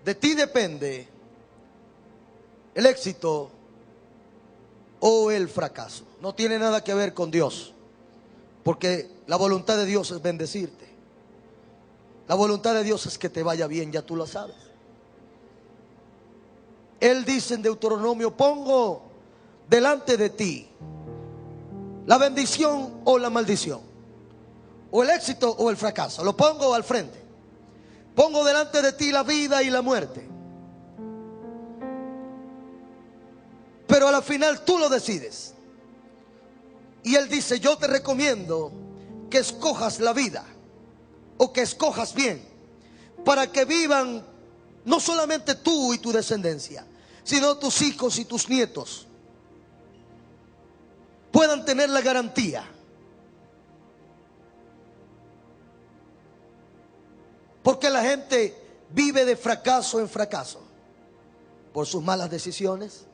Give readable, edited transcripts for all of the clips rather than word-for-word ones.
De ti depende el éxito o el fracaso. No tiene nada que ver con Dios, porque la voluntad de Dios es bendecirte. La voluntad de Dios es que te vaya bien, ya tú lo sabes. Él dice en Deuteronomio: pongo delante de ti la bendición o la maldición, o el éxito o el fracaso. Lo pongo al frente. Pongo delante de ti la vida y la muerte, pero a la final tú lo decides. Y Él dice: yo te recomiendo que escojas la vida, o que escojas bien, para que vivan no solamente tú y tu descendencia, sino tus hijos y tus nietos puedan tener la garantía. Porque la gente vive de fracaso en fracaso por sus malas decisiones.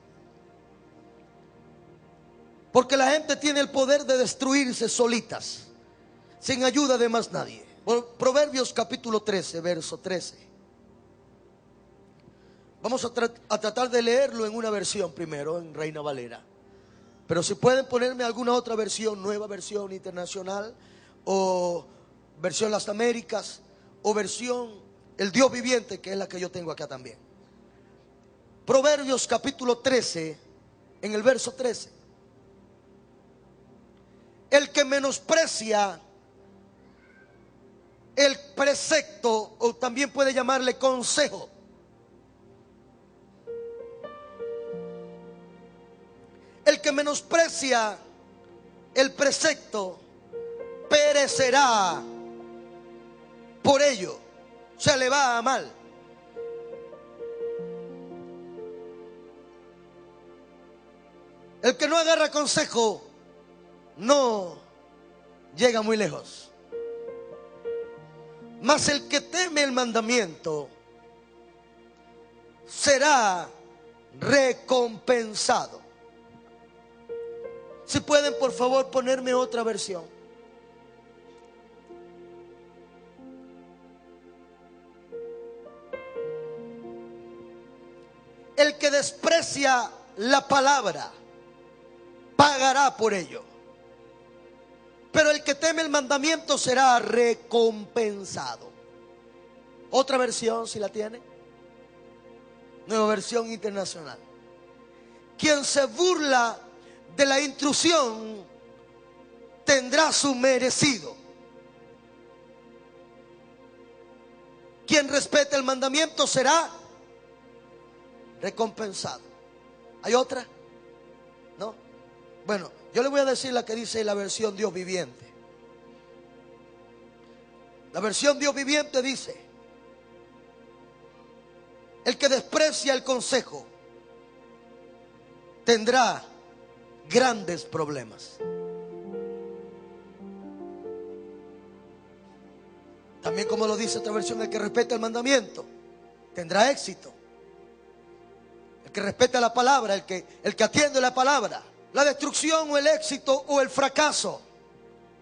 Porque la gente tiene el poder de destruirse solitas, sin ayuda de más nadie. Proverbios capítulo 13, verso 13. Vamos a tratar de leerlo en una versión primero, en Reina Valera. Pero si pueden ponerme alguna otra versión, nueva versión internacional, o versión Las Américas, o versión El Dios Viviente, que es la que yo tengo acá también. Proverbios capítulo 13, en el verso 13. El que menosprecia el precepto, o también puede llamarle consejo, el que menosprecia el precepto perecerá por ello, o sea, le va a mal. El que no agarra consejo no llega muy lejos. Mas el que teme el mandamiento será recompensado. Si pueden, por favor, ponerme otra versión. El que desprecia la palabra pagará por ello, pero el que teme el mandamiento será recompensado. Otra versión, si la tiene. Nueva versión internacional. Quien se burla de la intrusión tendrá su merecido. Quien respete el mandamiento será recompensado. ¿Hay otra? ¿No? Bueno, yo le voy a decir la que dice la versión Dios Viviente. La versión Dios Viviente dice: el que desprecia el consejo tendrá grandes problemas. También, como lo dice otra versión, el que respeta el mandamiento tendrá éxito. El que respeta la palabra, el que atiende la palabra. La destrucción o el éxito o el fracaso,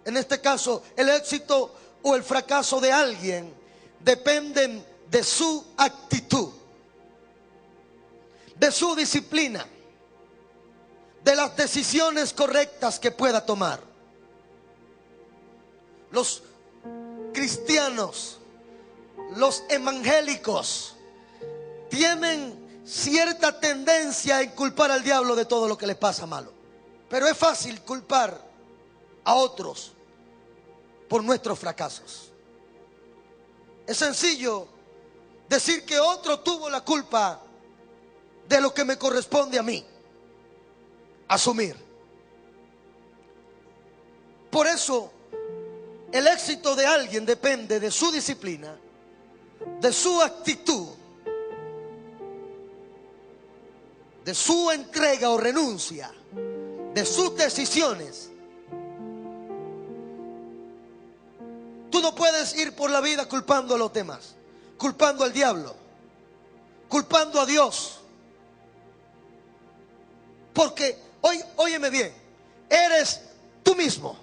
en este caso el éxito o el fracaso de alguien, dependen de su actitud, de su disciplina, de las decisiones correctas que pueda tomar. Los cristianos, los evangélicos, tienen cierta tendencia a inculpar al diablo de todo lo que les pasa malo. Pero es fácil culpar a otros por nuestros fracasos. Es sencillo decir que otro tuvo la culpa de lo que me corresponde a mí asumir. Por eso, el éxito de alguien depende de su disciplina, de su actitud, de su entrega o renuncia, de sus decisiones. Tú no puedes ir por la vida culpando a los demás, culpando al diablo, culpando a Dios. Porque, óyeme bien, eres tú mismo.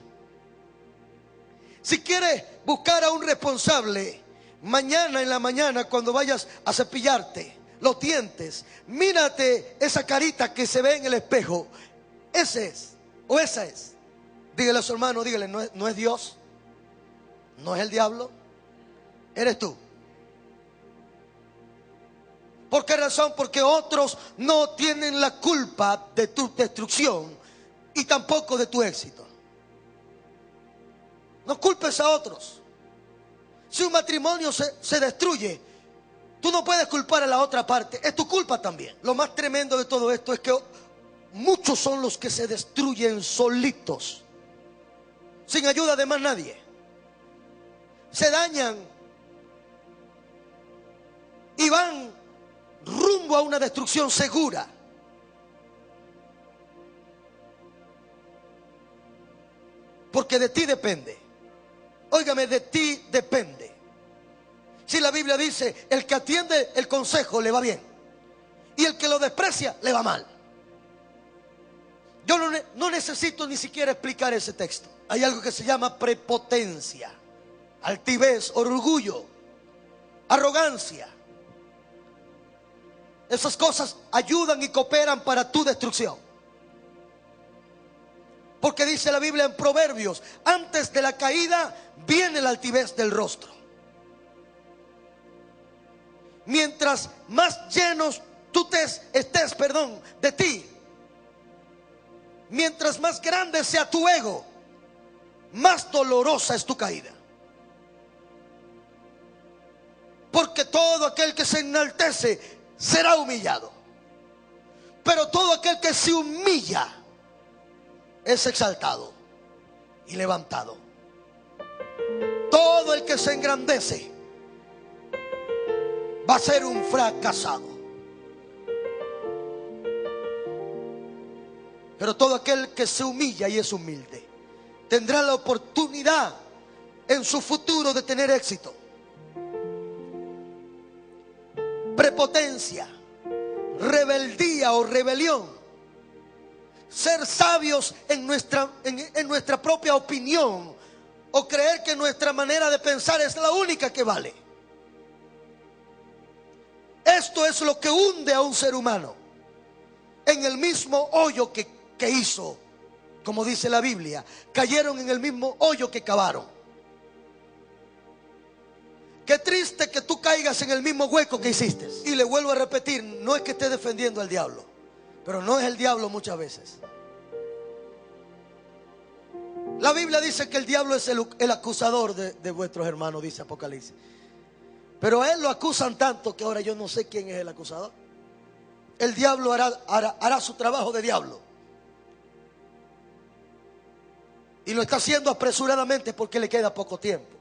Si quieres buscar a un responsable, Mañana en la mañana, cuando vayas a cepillarte los dientes, mírate esa carita que se ve en el espejo. Ese es, o esa es. Dígale a su hermano, dígale, no es Dios, no es el diablo, eres tú. ¿Por qué razón? Porque otros no tienen la culpa de tu destrucción y tampoco de tu éxito. No culpes a otros. Si un matrimonio se destruye, tú no puedes culpar a la otra parte, es tu culpa también. Lo más tremendo de todo esto es que muchos son los que se destruyen solitos, sin ayuda de más nadie. Se dañan y van rumbo a una destrucción segura. Porque de ti depende. Óigame, de ti depende. Si la Biblia dice, el que atiende el consejo le va bien, y el que lo desprecia le va mal. Yo no necesito ni siquiera explicar ese texto. Hay algo que se llama prepotencia, altivez, orgullo, arrogancia. Esas cosas ayudan y cooperan para tu destrucción. Porque dice la Biblia en Proverbios, antes de la caída viene la altivez del rostro. Mientras más llenos tú estés de ti, mientras más grande sea tu ego, más dolorosa es tu caída. Porque todo aquel que se enaltece será humillado, pero todo aquel que se humilla es exaltado y levantado. Todo el que se engrandece va a ser un fracasado, pero todo aquel que se humilla y es humilde tendrá la oportunidad en su futuro de tener éxito. Prepotencia, rebeldía o rebelión, ser sabios en nuestra propia opinión, o creer que nuestra manera de pensar es la única que vale. Esto es lo que hunde a un ser humano en el mismo hoyo que hizo. Como dice la Biblia, cayeron en el mismo hoyo que cavaron. Qué triste que tú caigas en el mismo hueco que hiciste. Y le vuelvo a repetir, no es que esté defendiendo al diablo, pero no es el diablo muchas veces. La Biblia dice que el diablo es el acusador de vuestros hermanos, dice Apocalipsis. Pero a él lo acusan tanto que ahora yo no sé quién es el acusador. El diablo hará su trabajo de diablo. Y lo está haciendo apresuradamente porque le queda poco tiempo.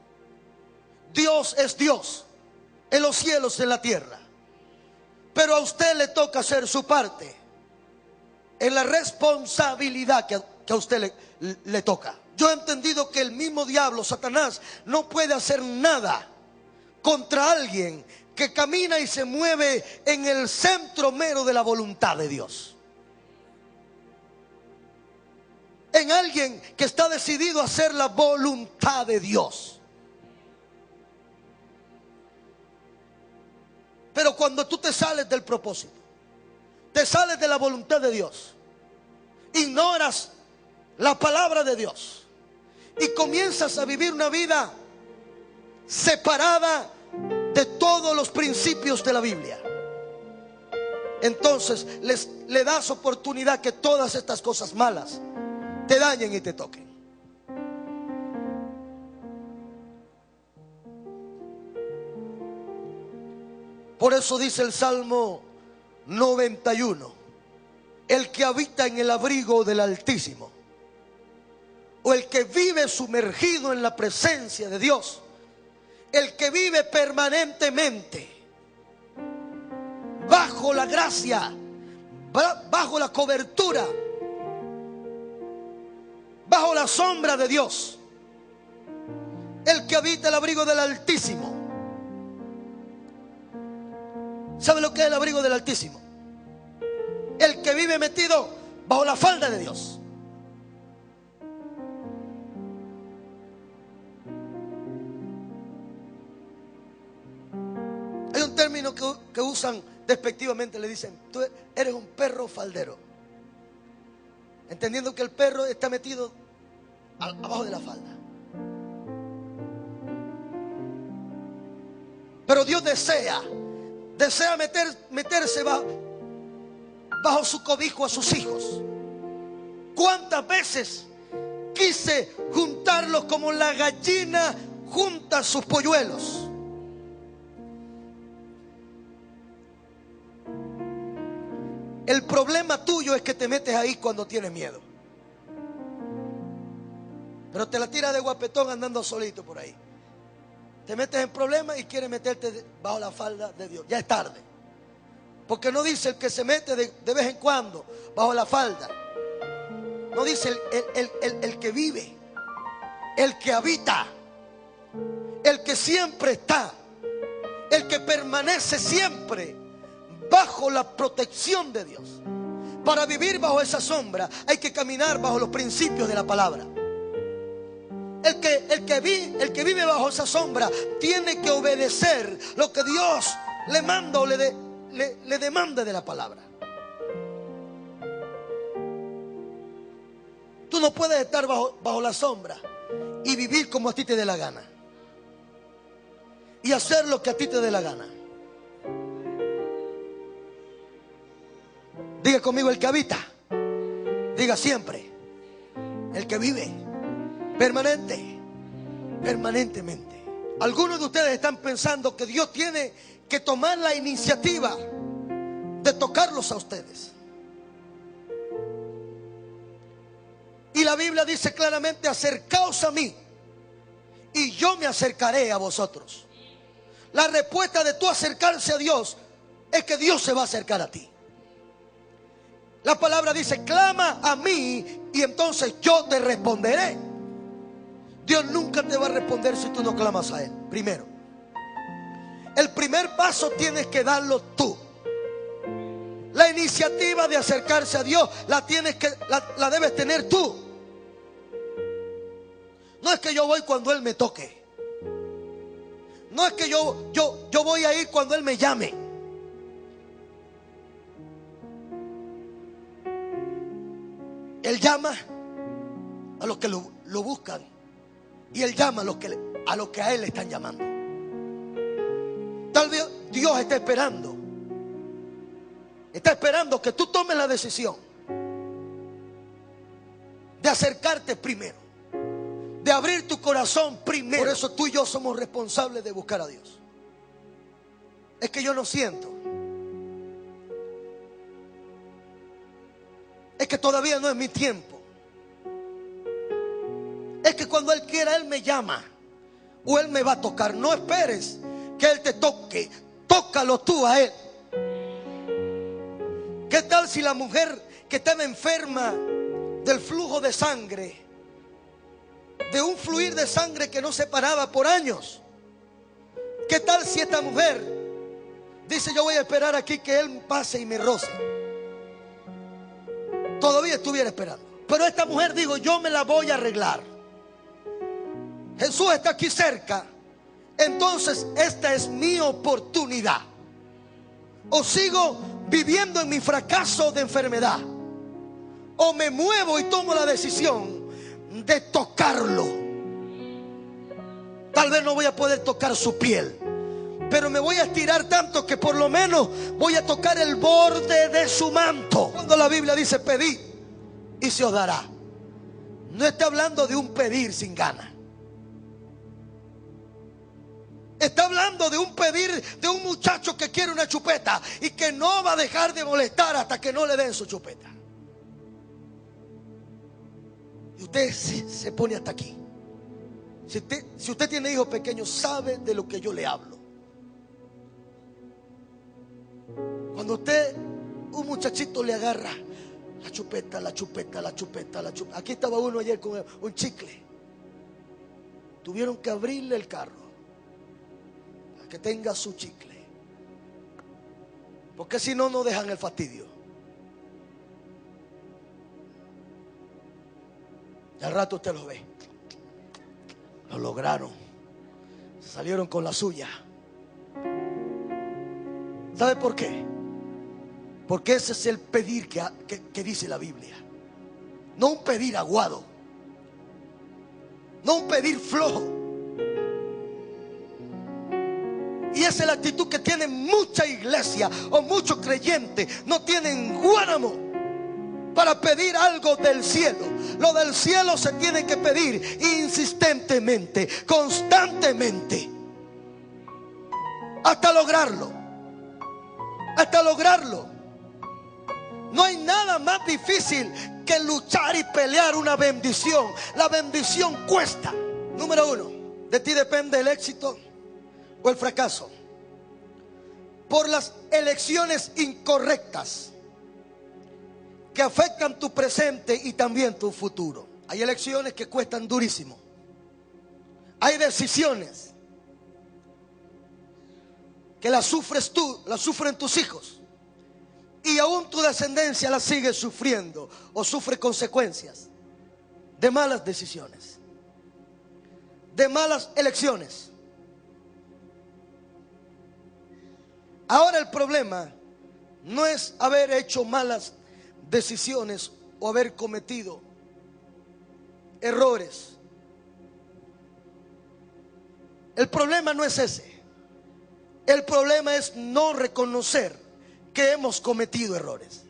Dios es Dios en los cielos y en la tierra. Pero a usted le toca hacer su parte en la responsabilidad que a usted le toca. Yo he entendido que el mismo diablo, Satanás, no puede hacer nada contra alguien que camina y se mueve en el centro mero de la voluntad de Dios. En alguien que está decidido a hacer la voluntad de Dios. Pero cuando tú te sales del propósito, te sales de la voluntad de Dios, ignoras la palabra de Dios y comienzas a vivir una vida separada de todos los principios de la Biblia, entonces le das oportunidad que todas estas cosas malas te dañen y te toquen. Por eso dice el Salmo 91: el que habita en el abrigo del Altísimo, o el que vive sumergido en la presencia de Dios, el que vive permanentemente bajo la gracia, bajo la cobertura, bajo la sombra de Dios, el que habita el abrigo del Altísimo. ¿Sabe lo que es el abrigo del Altísimo? El que vive metido bajo la falda de Dios. término que usan despectivamente, le dicen: tú eres un perro faldero, entendiendo que el perro está metido abajo de la falda. Pero Dios desea meterse bajo su cobijo a sus hijos. ¿Cuántas veces quise juntarlos como la gallina junta sus polluelos? El problema tuyo es que te metes ahí cuando tienes miedo, pero te la tiras de guapetón andando solito por ahí. Te metes en problemas y quieres meterte bajo la falda de Dios. Ya es tarde, porque no dice el que se mete de vez en cuando bajo la falda. No dice el que vive, el que habita, el que siempre está, el que permanece siempre bajo la protección de Dios. Para vivir bajo esa sombra hay que caminar bajo los principios de la palabra. El que vive bajo esa sombra tiene que obedecer lo que Dios le manda o le demanda de la palabra. Tú no puedes estar bajo la sombra y vivir como a ti te dé la gana y hacer lo que a ti te dé la gana. Diga conmigo: el que habita. Diga siempre: el que vive permanentemente. Algunos de ustedes están pensando que Dios tiene que tomar la iniciativa de tocarlos a ustedes. Y la Biblia dice claramente: acercaos a mí y yo me acercaré a vosotros. La respuesta de tu acercarse a Dios es que Dios se va a acercar a ti. La palabra dice: clama a mí y entonces yo te responderé. Dios nunca te va a responder si tú no clamas a Él. Primero, el primer paso tienes que darlo tú. La iniciativa de acercarse a Dios la debes tener tú. No es que yo voy cuando Él me toque. No es que yo voy a ir cuando Él me llame. Él llama a los que lo buscan, y Él llama a los que a Él le están llamando. Tal vez Dios está esperando que tú tomes la decisión de acercarte primero, de abrir tu corazón primero. Por eso tú y yo somos responsables de buscar a Dios. Es que yo no siento, es que todavía no es mi tiempo, es que cuando Él quiera Él me llama o Él me va a tocar. No esperes que Él te toque, tócalo tú a Él. ¿Qué tal si la mujer que estaba enferma del flujo de sangre, de un fluir de sangre que no se paraba por años? ¿Qué tal si esta mujer dice: yo voy a esperar aquí que Él pase y me roce? Todavía estuviera esperando. Pero esta mujer dijo: yo me la voy a arreglar. Jesús está aquí cerca, entonces esta es mi oportunidad. O sigo viviendo en mi fracaso de enfermedad, o me muevo y tomo la decisión de tocarlo. Tal vez no voy a poder tocar su piel, pero me voy a estirar tanto que por lo menos voy a tocar el borde de su manto. Cuando la Biblia dice: pedid y se os dará, no está hablando de un pedir sin ganas. Está hablando de un pedir de un muchacho que quiere una chupeta y que no va a dejar de molestar hasta que no le den su chupeta. Y usted se pone hasta aquí. Si usted tiene hijos pequeños, sabe de lo que yo le hablo. Cuando un muchachito le agarra la chupeta. Aquí estaba uno ayer con un chicle. Tuvieron que abrirle el carro para que tenga su chicle, porque si no, no dejan el fastidio. Y al rato usted lo ve. Lo lograron. Salieron con la suya. ¿Sabe por qué? Porque ese es el pedir que dice la Biblia. No un pedir aguado, no un pedir flojo. Y esa es la actitud que tiene mucha iglesia o muchos creyentes. No tienen guánamo para pedir algo del cielo. Lo del cielo se tiene que pedir insistentemente, constantemente, hasta lograrlo. Hasta lograrlo. No hay nada más difícil que luchar y pelear una bendición. La bendición cuesta. Número uno, de ti depende el éxito o el fracaso por las elecciones incorrectas que afectan tu presente y también tu futuro. Hay elecciones que cuestan durísimo. Hay decisiones que las sufres tú, las sufren tus hijos, y aún tu descendencia las sigue sufriendo o sufre consecuencias de malas decisiones, de malas elecciones. Ahora el problema no es haber hecho malas decisiones o haber cometido errores. El problema no es ese. El problema es no reconocer que hemos cometido errores.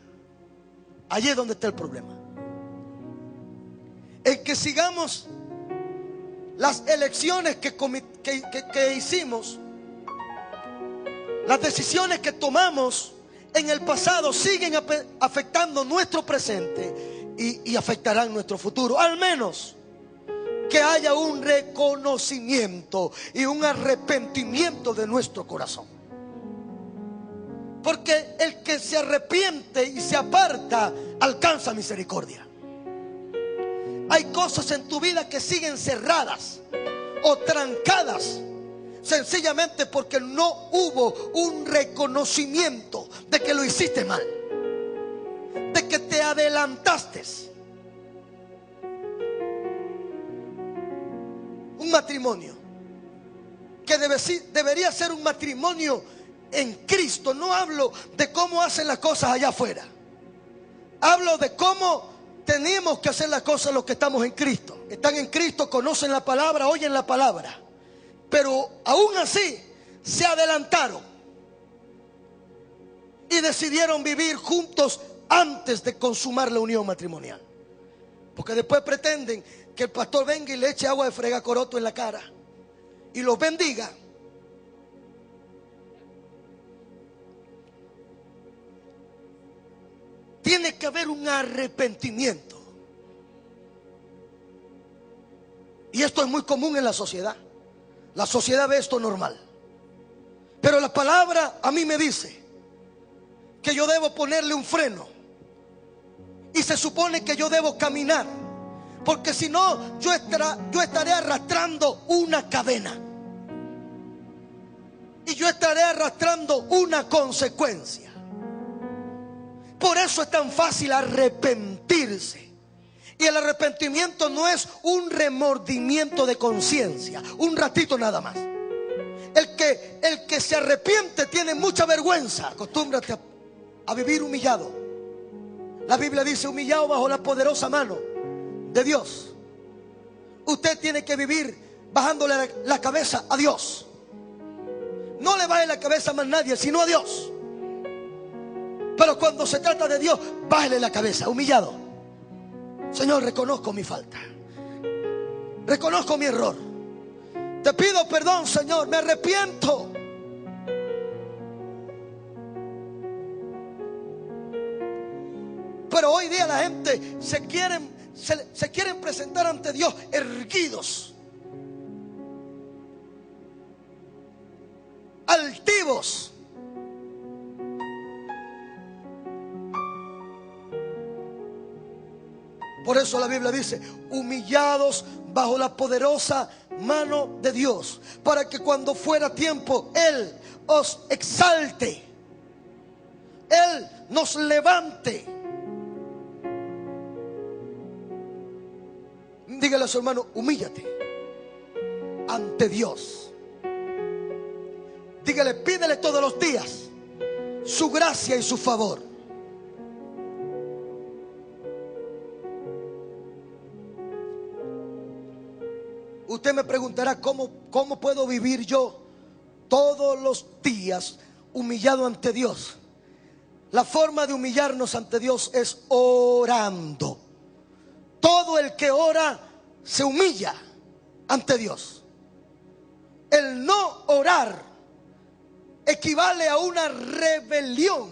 Allí es donde está el problema. En que sigamos las elecciones que hicimos. Las decisiones que tomamos en el pasado siguen afectando nuestro presente y afectarán nuestro futuro. Al menos que haya un reconocimiento y un arrepentimiento de nuestro corazón. Porque el que se arrepiente y se aparta alcanza misericordia. Hay cosas en tu vida que siguen cerradas o trancadas, sencillamente porque no hubo un reconocimiento de que lo hiciste mal, de que te adelantaste. Un matrimonio que debería ser un matrimonio en Cristo. No hablo de cómo hacen las cosas allá afuera. Hablo de cómo tenemos que hacer las cosas los que estamos en Cristo. Están en Cristo, conocen la palabra, oyen la palabra, pero aún así se adelantaron y decidieron vivir juntos antes de consumar la unión matrimonial. Porque después pretenden que el pastor venga y le eche agua de fregacoroto en la cara y los bendiga. Tiene que haber un arrepentimiento. Y esto es muy común en la sociedad. La sociedad ve esto normal. Pero la palabra a mí me dice que yo debo ponerle un freno. Y se supone que yo debo caminar, porque si no, yo estaré arrastrando una cadena. Y yo estaré arrastrando una consecuencia. Por eso es tan fácil arrepentirse. Y el arrepentimiento no es un remordimiento de conciencia, un ratito nada más. El que se arrepiente tiene mucha vergüenza. Acostúmbrate a vivir humillado. La Biblia dice: humillado bajo la poderosa mano de Dios. Usted tiene que vivir bajándole la cabeza a Dios. No le baje la cabeza a más nadie, sino a Dios. Pero cuando se trata de Dios, bájele la cabeza, humillado. Señor, reconozco mi falta, reconozco mi error, te pido perdón, Señor, me arrepiento. Pero hoy día la gente se quieren presentar ante Dios erguidos, altivos. Por eso la Biblia dice: humillados bajo la poderosa mano de Dios, para que cuando fuera tiempo Él os exalte, Él nos levante. Dígale a su hermano: humíllate ante Dios. Dígale, pídele todos los días su gracia y su favor. Usted me preguntará, ¿cómo puedo vivir yo todos los días humillado ante Dios? La forma de humillarnos ante Dios es orando. Todo el que ora se humilla ante Dios. El no orar equivale a una rebelión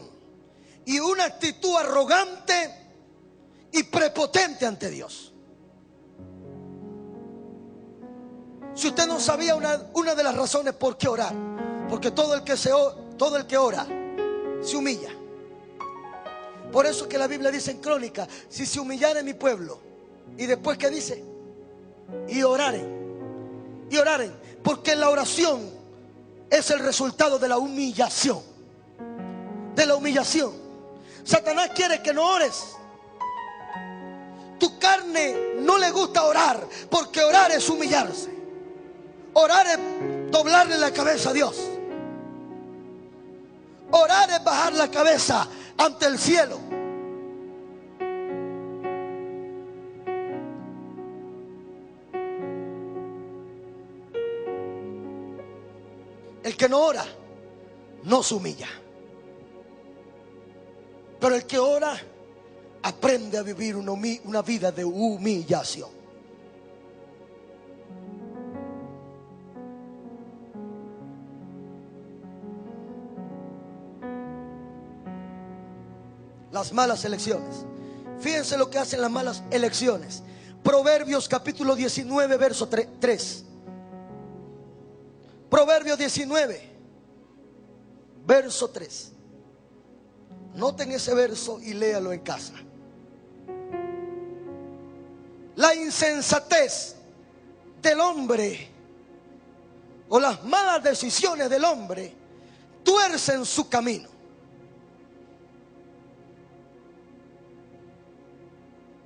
y una actitud arrogante y prepotente ante Dios. Si usted no sabía, una de las razones por qué orar, porque todo el que ora se humilla. Por eso que la Biblia dice en Crónica: si se humillare mi pueblo. Y después, ¿qué dice? Y oraren. Y oraren. Porque la oración es el resultado de la humillación. De la humillación. Satanás quiere que no ores. Tu carne no le gusta orar, porque orar es humillarse. Orar es doblarle la cabeza a Dios. Orar es bajar la cabeza ante el cielo. El que no ora no se humilla, pero el que ora aprende a vivir una vida de humillación. Las malas elecciones. Fíjense lo que hacen las malas elecciones. Proverbios capítulo 19, verso 3. Proverbios 19, verso 3. Noten ese verso y léalo en casa. La insensatez del hombre, o las malas decisiones del hombre, tuercen su camino.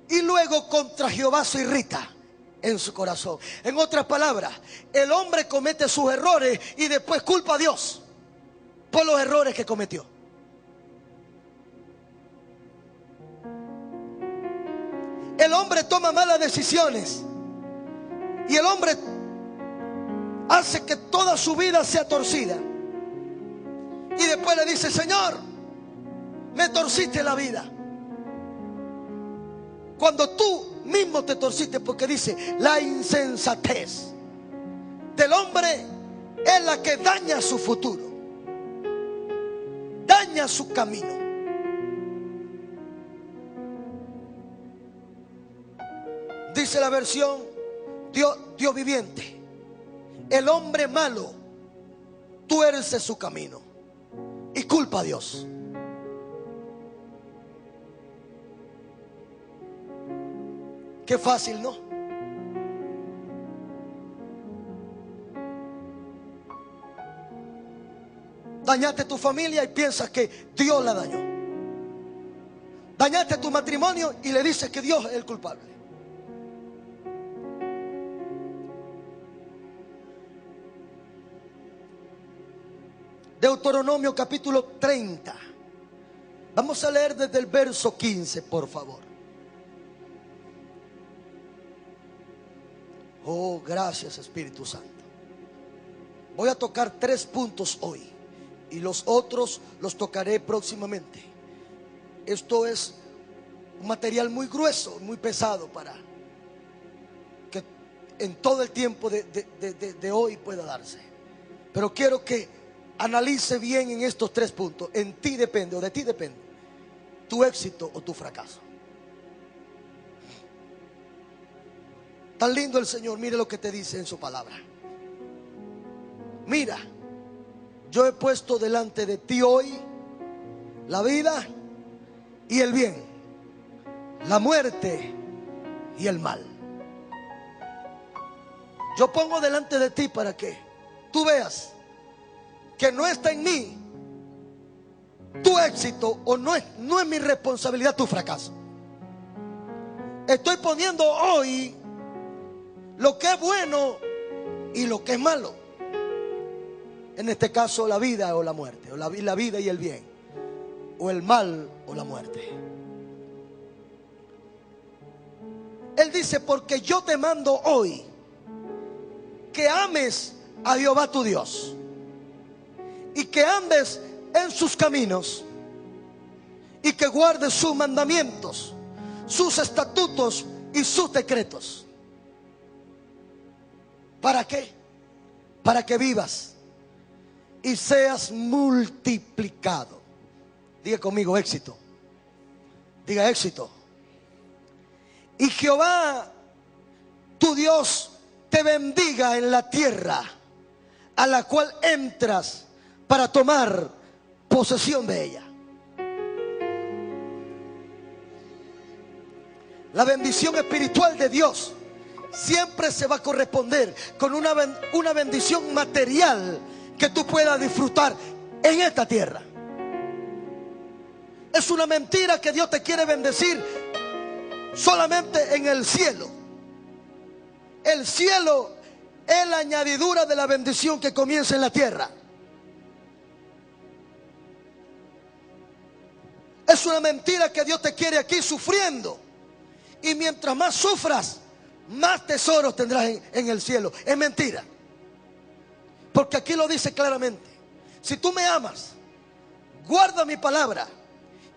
Y luego contra Jehová se irrita en su corazón. En otras palabras, el hombre comete sus errores y después culpa a Dios por los errores que cometió. El hombre toma malas decisiones y el hombre hace que toda su vida sea torcida. Y después le dice: Señor, me torciste la vida. Cuando tú mismo te torciste, porque dice: la insensatez del hombre es la que daña su futuro, daña su camino. Dice la versión Dios viviente: el hombre malo tuerce su camino y culpa a Dios. Qué fácil, ¿no? Dañaste tu familia y piensas que Dios la dañó. Dañaste tu matrimonio y le dices que Dios es el culpable. Deuteronomio capítulo 30. Vamos a leer desde el verso 15, por favor. Oh, gracias, Espíritu Santo. Voy a tocar 3 puntos hoy y los otros los tocaré próximamente. Esto es un material muy grueso, muy pesado para que en todo el tiempo de hoy pueda darse. Pero quiero que analice bien en estos 3 puntos. En ti depende, o de ti depende, tu éxito o tu fracaso. Tan lindo el Señor. Mire lo que te dice en su palabra. Mira, yo he puesto delante de ti hoy la vida y el bien, la muerte y el mal. Yo pongo delante de ti para que tú veas que no está en mí tu éxito, o no es mi responsabilidad tu fracaso. Estoy poniendo hoy lo que es bueno y lo que es malo. En este caso, la vida o la muerte, o la vida y el bien. o el mal o la muerte. Él dice: porque yo te mando hoy que ames a Jehová tu Dios y que andes en sus caminos y que guardes sus mandamientos, sus estatutos y sus decretos. ¿Para qué? Para que vivas y seas multiplicado. Diga conmigo: éxito. Diga: éxito. Y Jehová tu Dios te bendiga en la tierra a la cual entras para tomar posesión de ella. La bendición espiritual de Dios siempre se va a corresponder con una bendición material que tú puedas disfrutar en esta tierra. Es una mentira que Dios te quiere bendecir solamente en el cielo. El cielo es la añadidura de la bendición que comienza en la tierra. Es una mentira que Dios te quiere aquí sufriendo. Y mientras más sufras, más tesoros tendrás en el cielo. Es mentira. Porque aquí lo dice claramente: si tú me amas, guarda mi palabra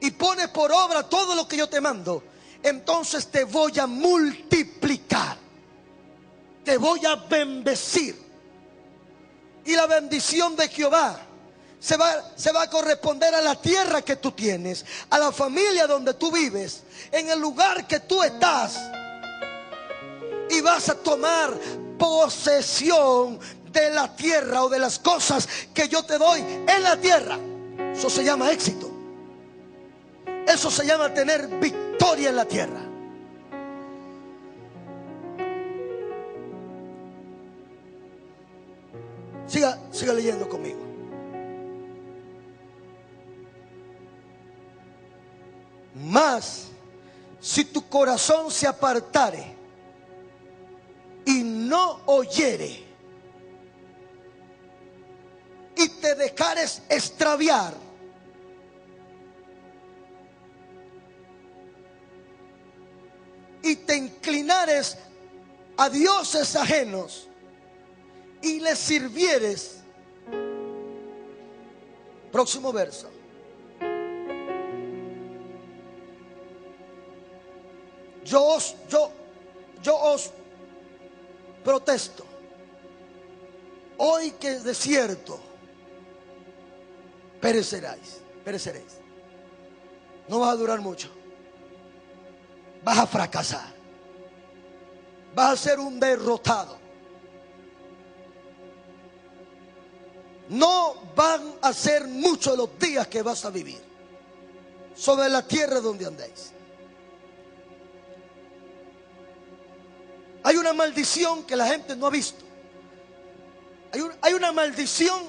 y pones por obra todo lo que yo te mando, entonces te voy a multiplicar, te voy a bendecir. Y la bendición de Jehová se va a corresponder a la tierra que tú tienes, a la familia donde tú vives, en el lugar que tú estás. Y vas a tomar posesión de la tierra o de las cosas que yo te doy en la tierra. Eso se llama éxito. Eso se llama tener victoria en la tierra. Siga leyendo conmigo. Mas si tu corazón se apartare y no oyere y te dejares extraviar, y te inclinares a dioses ajenos y les sirvieres. Próximo verso. Yo os protesto hoy que de cierto pereceréis. No vas a durar mucho. Vas a fracasar. Vas a ser un derrotado. No van a ser muchos los días que vas a vivir sobre la tierra donde andéis. Hay una maldición que la gente no ha visto. Hay una maldición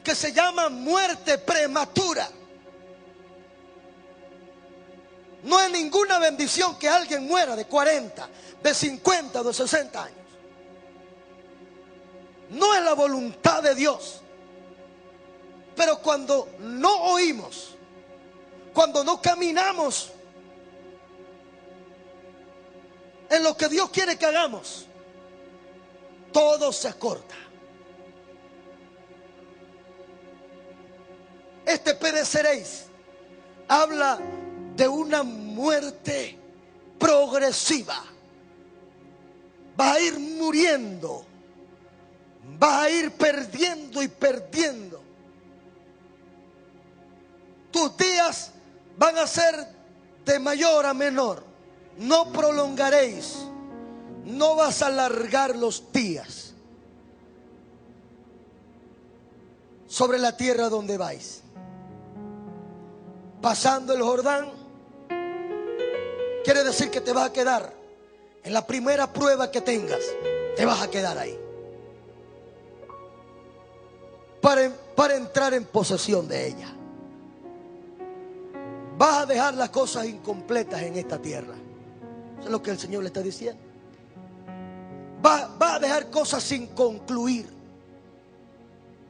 que se llama muerte prematura. No es ninguna bendición que alguien muera de 40, de 50, de 60 años. No es la voluntad de Dios. Pero cuando no oímos, cuando no caminamos en lo que Dios quiere que hagamos, todo se acorta. Este pereceréis habla de una muerte progresiva. Vas a ir muriendo, vas a ir perdiendo y perdiendo. Tus días van a ser de mayor a menor. No prolongaréis, no vas a alargar los días sobre la tierra donde vais. Pasando el Jordán, quiere decir que te vas a quedar en la primera prueba que tengas. Te vas a quedar ahí para entrar en posesión de ella. Vas a dejar las cosas incompletas en esta tierra. Eso es lo que el Señor le está diciendo. Va a dejar cosas sin concluir.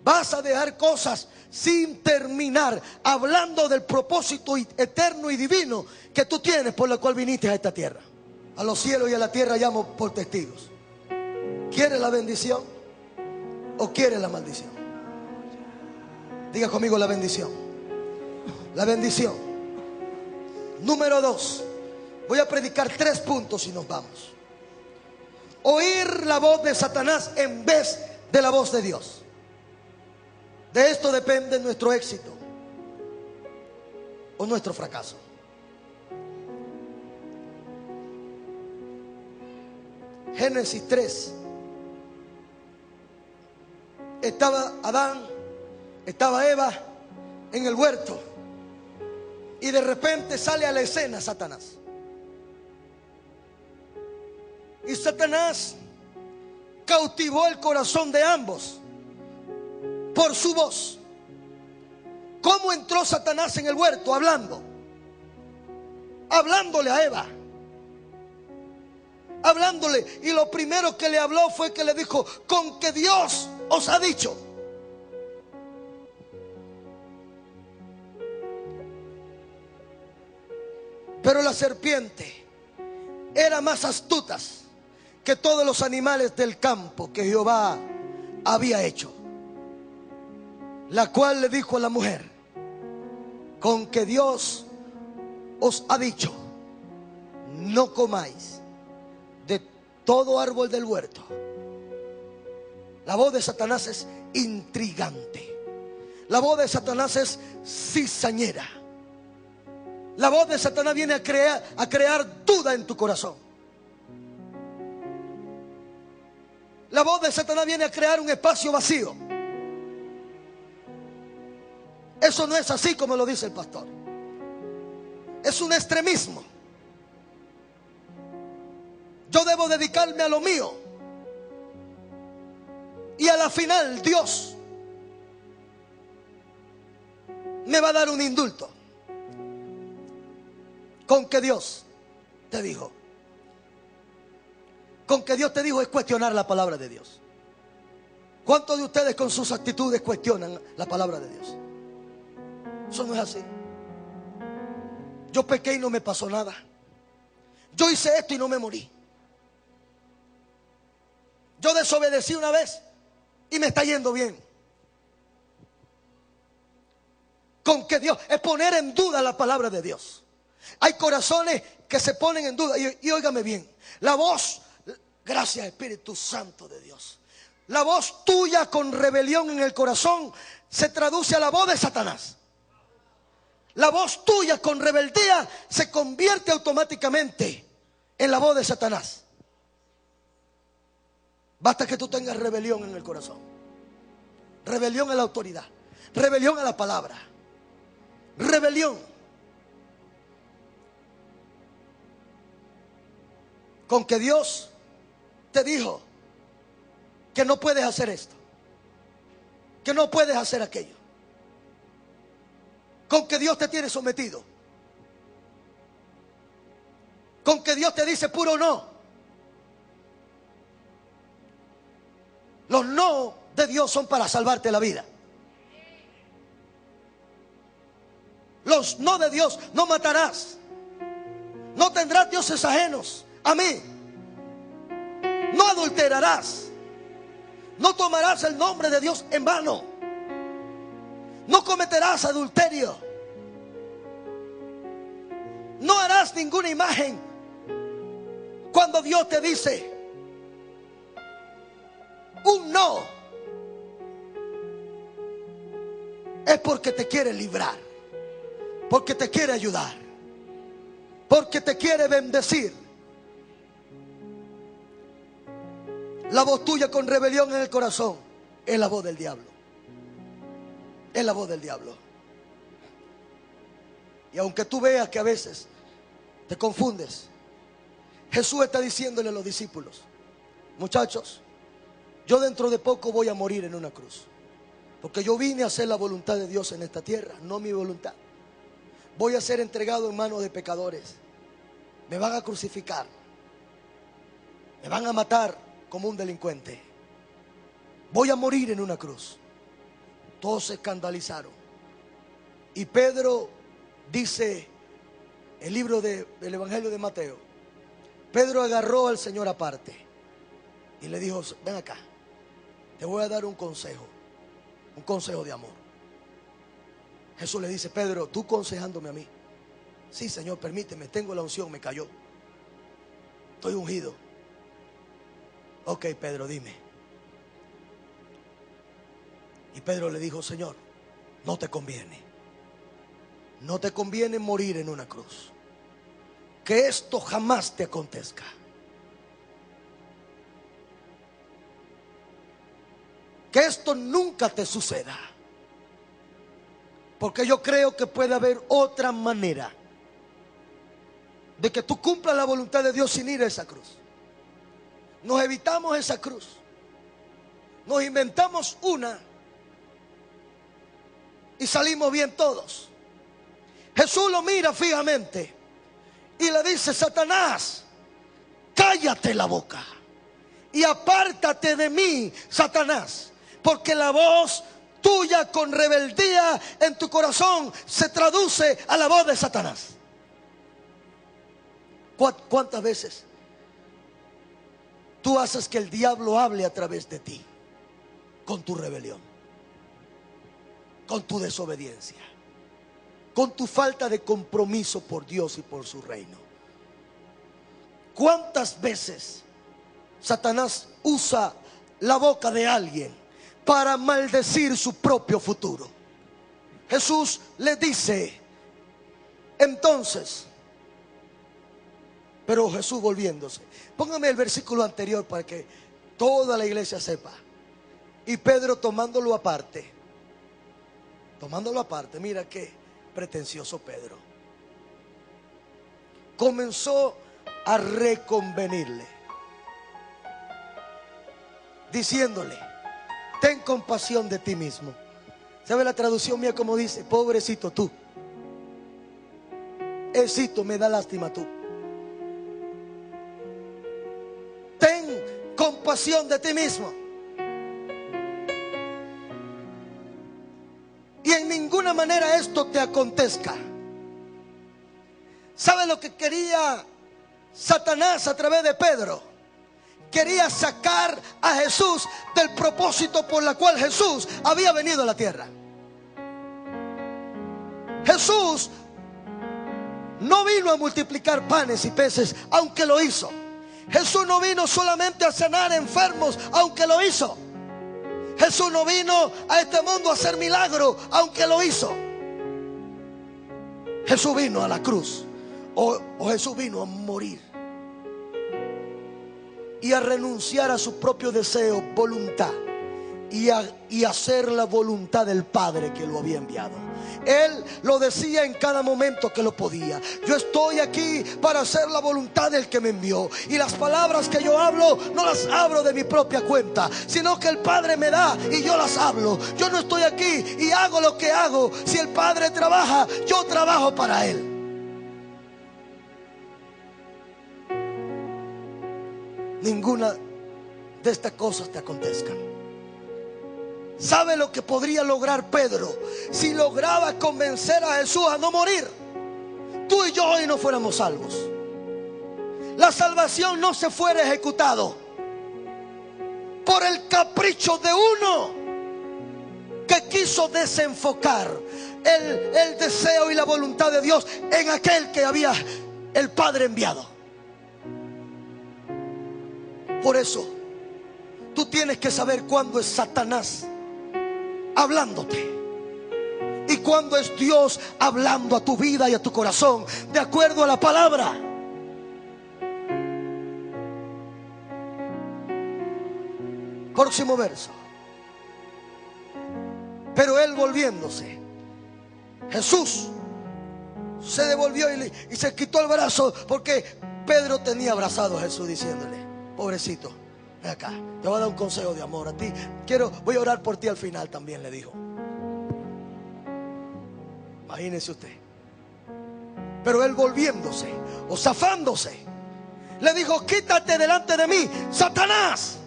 Vas a dejar cosas sin terminar, hablando del propósito eterno y divino que tú tienes, por lo cual viniste a esta tierra. A los cielos y a la tierra llamo por testigos. ¿Quieres la bendición o quieres la maldición? Diga conmigo la bendición. La bendición. Número 2. Voy a predicar 3 puntos y nos vamos. Oír la voz de Satanás en vez de la voz de Dios. De esto depende nuestro éxito o nuestro fracaso. Génesis 3. Estaba Adán, estaba Eva en el huerto, y de repente sale a la escena Satanás. Y Satanás cautivó el corazón de ambos por su voz. ¿Cómo entró Satanás en el huerto? Hablándole a Eva. Hablándole, y lo primero que le habló fue que le dijo: con que Dios os ha dicho. Pero la serpiente era más astuta que todos los animales del campo que Jehová había hecho, la cual le dijo a la mujer: con que Dios os ha dicho, no comáis de todo árbol del huerto. La voz de Satanás es intrigante. La voz de Satanás es cizañera. La voz de Satanás viene a crear duda en tu corazón. La voz de Satanás viene a crear un espacio vacío. Eso no es así como lo dice el pastor. Es un extremismo. Yo debo dedicarme a lo mío, y a la final Dios me va a dar un indulto. Con que Dios te dijo. Con que Dios te dijo es cuestionar la palabra de Dios. ¿Cuántos de ustedes con sus actitudes cuestionan la palabra de Dios? Eso no es así. Yo pequé y no me pasó nada. Yo hice esto y no me morí. Yo desobedecí una vez y me está yendo bien. Con que Dios es poner en duda la palabra de Dios. Hay corazones que se ponen en duda. Y óigame bien, la voz, gracias Espíritu Santo de Dios, la voz tuya con rebelión en el corazón se traduce a la voz de Satanás. La voz tuya con rebeldía se convierte automáticamente en la voz de Satanás. Basta que tú tengas rebelión en el corazón, rebelión a la autoridad, rebelión a la palabra, rebelión. Con que Dios te dijo que no puedes hacer esto, que no puedes hacer aquello. Con que Dios te tiene sometido. Con que Dios te dice puro no. Los no de Dios son para salvarte la vida. Los no de Dios: no matarás, no tendrás dioses ajenos a mí, no adulterarás, no tomarás el nombre de Dios en vano, no cometerás adulterio, no harás ninguna imagen. Cuando Dios te dice un no, es porque te quiere librar, porque te quiere ayudar, porque te quiere bendecir. La voz tuya con rebelión en el corazón es la voz del diablo. Es la voz del diablo. Y aunque tú veas que a veces te confundes, Jesús está diciéndole a los discípulos: muchachos, yo dentro de poco voy a morir en una cruz, porque yo vine a hacer la voluntad de Dios en esta tierra, no mi voluntad. Voy a ser entregado en manos de pecadores. Me van a crucificar, me van a matar como un delincuente. Voy a morir en una cruz. Todos se escandalizaron. Y Pedro dice, el libro del Evangelio de Mateo, Pedro agarró al Señor aparte y le dijo: ven acá, te voy a dar un consejo de amor. Jesús le dice: Pedro, tú aconsejándome a mí. Sí, Señor, permíteme, tengo la unción, me cayó, estoy ungido. Ok, Pedro, dime. Y Pedro le dijo: Señor, no te conviene morir en una cruz. Que esto jamás te acontezca. Que esto nunca te suceda. Porque yo creo que puede haber otra manera de que tú cumplas la voluntad de Dios sin ir a esa cruz. Nos evitamos esa cruz, nos inventamos una y salimos bien todos. Jesús lo mira fijamente y le dice: Satanás, cállate la boca y apártate de mí, Satanás, porque la voz tuya con rebeldía en tu corazón se traduce a la voz de Satanás. ¿Cuántas veces tú haces que el diablo hable a través de ti? Con tu rebelión, con tu desobediencia, con tu falta de compromiso por Dios y por su reino. ¿Cuántas veces Satanás usa la boca de alguien para maldecir su propio futuro? Jesús le dice entonces, pero Jesús volviéndose, póngame el versículo anterior para que toda la iglesia sepa. Y Pedro tomándolo aparte, mira qué pretencioso Pedro, comenzó a reconvenirle, diciéndole: ten compasión de ti mismo. ¿Sabe la traducción mía como dice? Pobrecito tú, Esito, me da lástima tú. Ten compasión de ti mismo. Y en ninguna manera esto te acontezca. ¿Sabe lo que quería Satanás a través de Pedro? Quería sacar a Jesús del propósito por el cual Jesús había venido a la tierra. Jesús no vino a multiplicar panes y peces, aunque lo hizo. Jesús no vino solamente a sanar enfermos, aunque lo hizo. Jesús no vino a este mundo a hacer milagros, aunque lo hizo. Jesús vino a la cruz, o Jesús vino a morir y a renunciar a su propio deseo, voluntad, y hacer la voluntad del Padre que lo había enviado. Él lo decía en cada momento que lo podía: yo estoy aquí para hacer la voluntad del que me envió, y las palabras que yo hablo no las hablo de mi propia cuenta, sino que el Padre me da y yo las hablo. Yo no estoy aquí y hago lo que hago. Si el Padre trabaja, yo trabajo para Él. Ninguna de estas cosas te acontezcan. ¿Sabe lo que podría lograr Pedro si lograba convencer a Jesús a no morir? Tú y yo hoy no fuéramos salvos. La salvación no se fuera ejecutado por el capricho de uno que quiso desenfocar el deseo y la voluntad de Dios en aquel que había el Padre enviado. Por eso tú tienes que saber cuándo es Satanás hablándote y cuándo es Dios hablando a tu vida y a tu corazón de acuerdo a la palabra. Próximo verso. Pero él volviéndose, Jesús se devolvió y se quitó el brazo, porque Pedro tenía abrazado a Jesús diciéndole: pobrecito, ven acá, te voy a dar un consejo de amor a ti. Voy a orar por ti al final también, le dijo. Imagínese usted. Pero él volviéndose o zafándose, le dijo: quítate delante de mí, Satanás.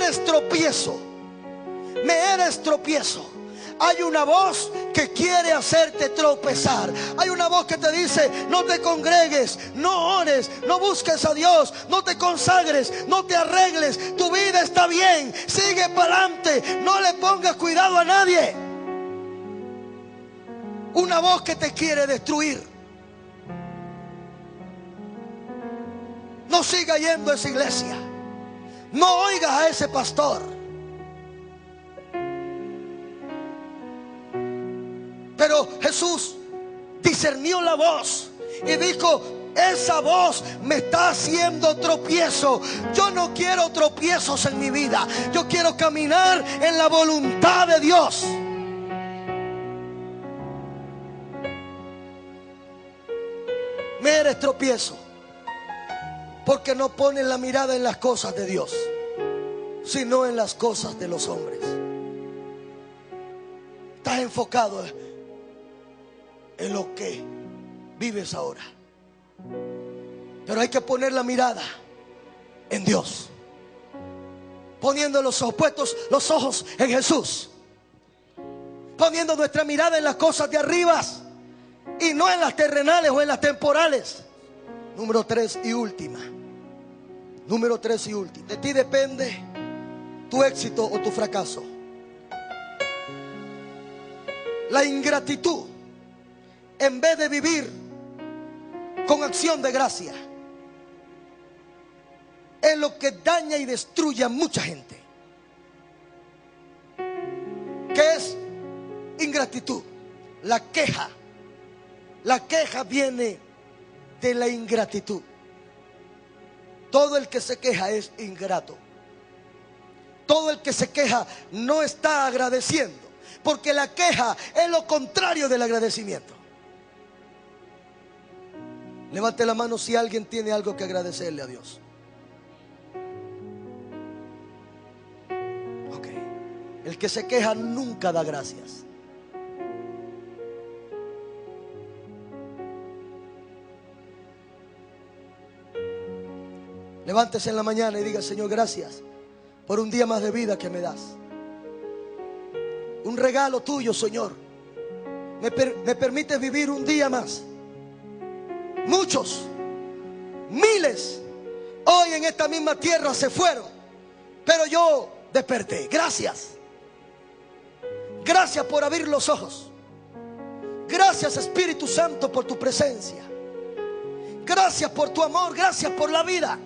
eres tropiezo, me eres tropiezo. Hay una voz que quiere hacerte tropezar. Hay una voz que te dice: no te congregues, no ores, no busques a Dios, no te consagres, no te arregles. Tu vida está bien, sigue para adelante, no le pongas cuidado a nadie. Una voz que te quiere destruir. No siga yendo a esa iglesia, no oigas a ese pastor. Pero Jesús discernió la voz y dijo: esa voz me está haciendo tropiezo. Yo no quiero tropiezos en mi vida. Yo quiero caminar en la voluntad de Dios. Me eres tropiezo porque no pones la mirada en las cosas de Dios, sino en las cosas de los hombres. Estás enfocado en lo que vives ahora, pero hay que poner la mirada en Dios, poniendo los ojos puestos, los ojos en Jesús, poniendo nuestra mirada en las cosas de arriba y no en las terrenales o en las temporales. Número 3 y última. Número 3 y última. De ti depende tu éxito o tu fracaso. La ingratitud, en vez de vivir con acción de gracia, es lo que daña y destruye a mucha gente. ¿Qué es ingratitud? La queja. La queja viene de la ingratitud. Todo el que se queja es ingrato. Todo el que se queja no está agradeciendo, porque la queja es lo contrario del agradecimiento. Levante la mano si alguien tiene algo que agradecerle a Dios. Ok. El que se queja nunca da gracias. Levántese en la mañana y diga: Señor, gracias por un día más de vida que me das. Un regalo tuyo, Señor. Me permites vivir un día más. Muchos, miles, hoy en esta misma tierra se fueron, pero yo desperté. Gracias. Gracias por abrir los ojos. Gracias, Espíritu Santo, por tu presencia. Gracias por tu amor. Gracias por la vida.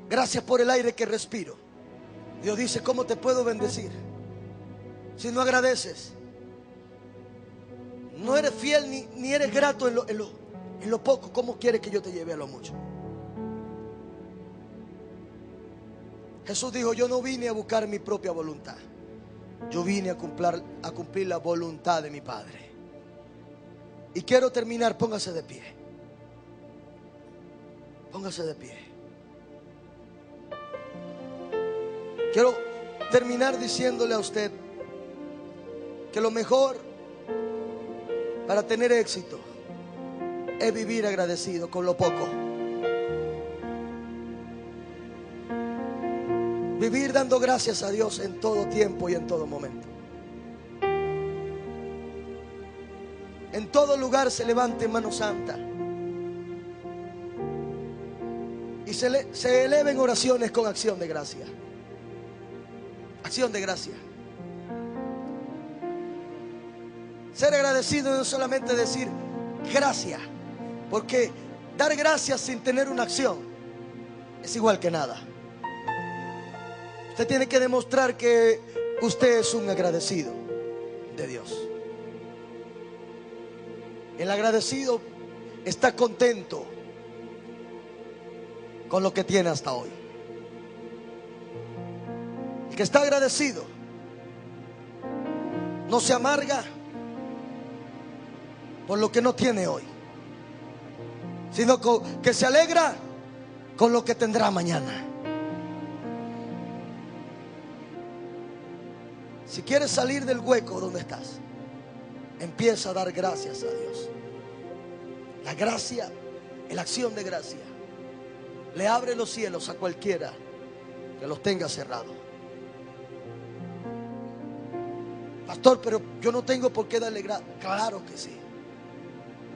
Gracias por el aire que respiro. Dios dice: ¿cómo te puedo bendecir si no agradeces? No eres fiel ni eres grato en lo poco. ¿Cómo quieres que yo te lleve a lo mucho? Jesús dijo: yo no vine a buscar mi propia voluntad, yo vine a cumplir la voluntad de mi Padre. Y quiero terminar. Póngase de pie. Póngase de pie. Quiero terminar diciéndole a usted que lo mejor para tener éxito es vivir agradecido con lo poco. Vivir dando gracias a Dios en todo tiempo y en todo momento. En todo lugar se levante mano santa y se eleven oraciones con acción de gracia. Acción de gracia. Ser agradecido no es solamente decir gracias, porque dar gracias sin tener una acción es igual que nada. Usted tiene que demostrar que usted es un agradecido de Dios. El agradecido está contento con lo que tiene hasta hoy. El que está agradecido no se amarga por lo que no tiene hoy, sino que se alegra con lo que tendrá mañana. Si quieres salir del hueco donde estás, empieza a dar gracias a Dios. La gracia, la acción de gracia, le abre los cielos a cualquiera que los tenga cerrados. Pastor, pero yo no tengo por qué darle gracias. Claro que sí.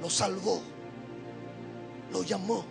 Lo salvó, lo llamó.